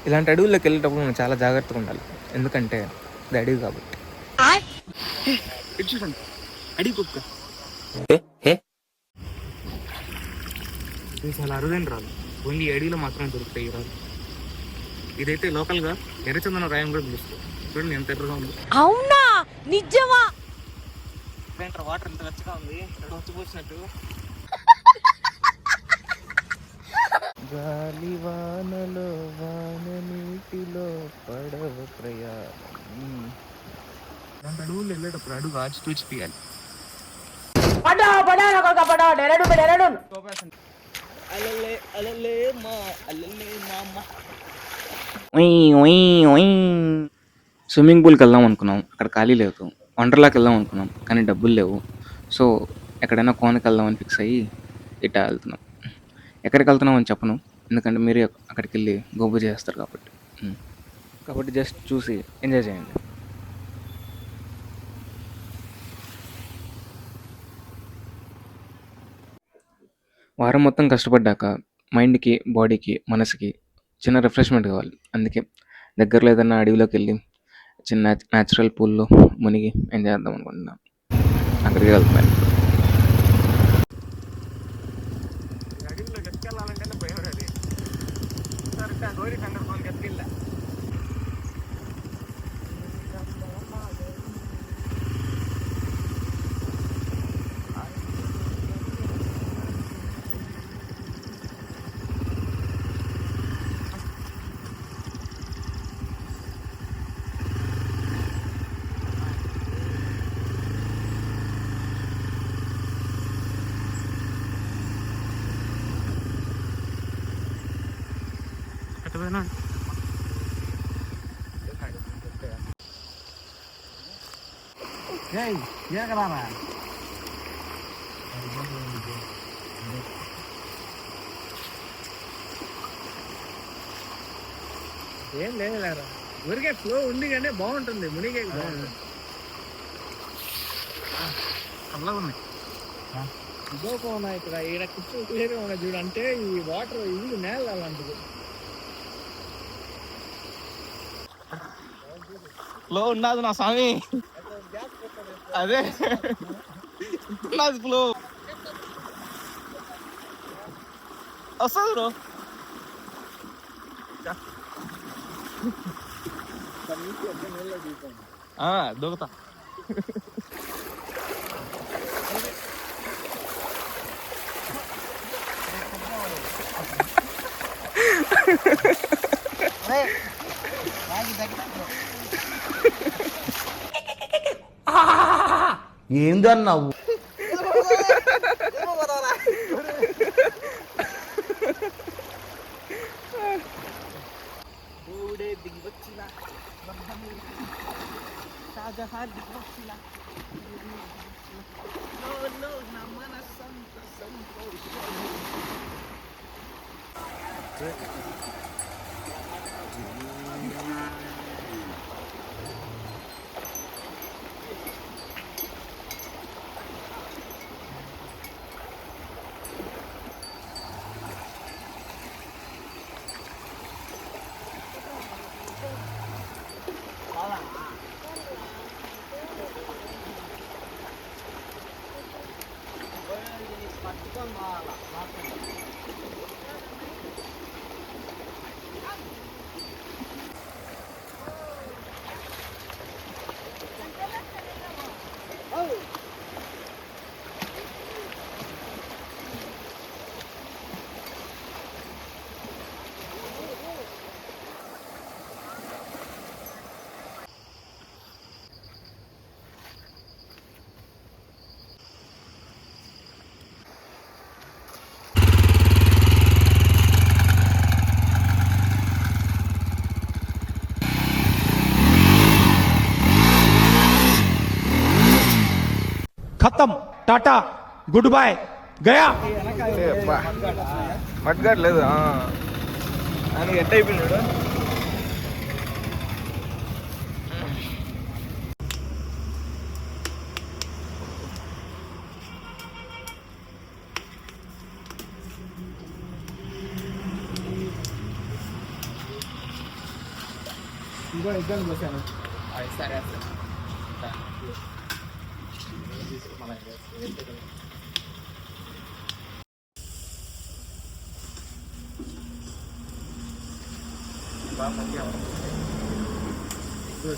ఇలాంటి అడవుల్లోకి వెళ్ళేటప్పుడు మనం చాలా జాగ్రత్తగా ఉండాలి, ఎందుకంటే ఇది అడవి కాబట్టి. అడవి కుక్క ఇది చాలా అరుదైన రాదు, ఓన్లీ అడవిలో మాత్రమే దొరుకుతాయి ఈ రాదు. ఇదైతే లోకల్గా ఎర్రచందనం రాయం కూడా పిలుస్తారు. చూడండి ఎంత ఎర్రగా ఉంది. అవునా, నిజమా? వాటర్ ఎంత వెచ్చగా ఉంది, వచ్చిపోసినట్టు. గాలి వానలో వాన నీటిలో పడవ ప్రయాణం. ఇలాంటి అడవులు వెళ్ళేటప్పుడు అడుగు ఆచితూచి తీయాలి. స్విమ్మింగ్ పూల్కి వెళ్దాం అనుకున్నాం, అక్కడ ఖాళీ లేదు. వండర్లాకి వెళ్దాం అనుకున్నాం, కానీ డబ్బులు లేవు. సో ఎక్కడైనా కోనకి వెళ్దామని ఫిక్స్ అయ్యి ఇట్టా వెళ్తున్నాం. ఎక్కడికి వెళ్తున్నాం అని చెప్పను, ఎందుకంటే మీరే అక్కడికి వెళ్ళి గోబు చేస్తారు కాబట్టి జస్ట్ చూసి ఎంజాయ్ చేయండి. వారం మొత్తం కష్టపడ్డాక మైండ్కి, బాడీకి, మనసుకి చిన్న రిఫ్రెష్మెంట్ కావాలి. అందుకే దగ్గరలో ఏదన్నా అడవిలోకి వెళ్ళి చిన్న న్యాచురల్ పూల్లో మునిగి ఎంజాయ్ చేద్దాం అనుకుంటున్నాను. అక్కడికి వెళ్తున్నాను. అడవిలో గెట్టుకెళ్ళాలంటే భయపడాలి. గౌరీ సందర్భం గెట్టుకెళ్ళా. ఏం లేదులేరా, ఊరికే ఫ్లో ఉంది కానీ బాగుంటుంది, మునిగే బాగుంటుంది. చల్లగా ఉన్నాయి, ఇదోక ఉన్నాయి ఇక్కడ. ఈడ క్రిస్టల్ క్లియర్గా ఉన్నాయి చూడు. అంటే ఈ వాటర్ ఇది నేల అలాంటిది. ఫ్లో ఉన్నది నా స్వామి, అదే ఉన్నది ఫ్లో వస్తుంది బ్రో. దూకుతా. ఏందన్నావు? खत्म, टाटा, गुड बाय, गया. మట్గాట్లేదు అని ఎట్ అయిపోయినాడు. ఇంకో ఎగ్జామ్ వచ్చాను. సరే బాగా మంచిగా ఎక్కువ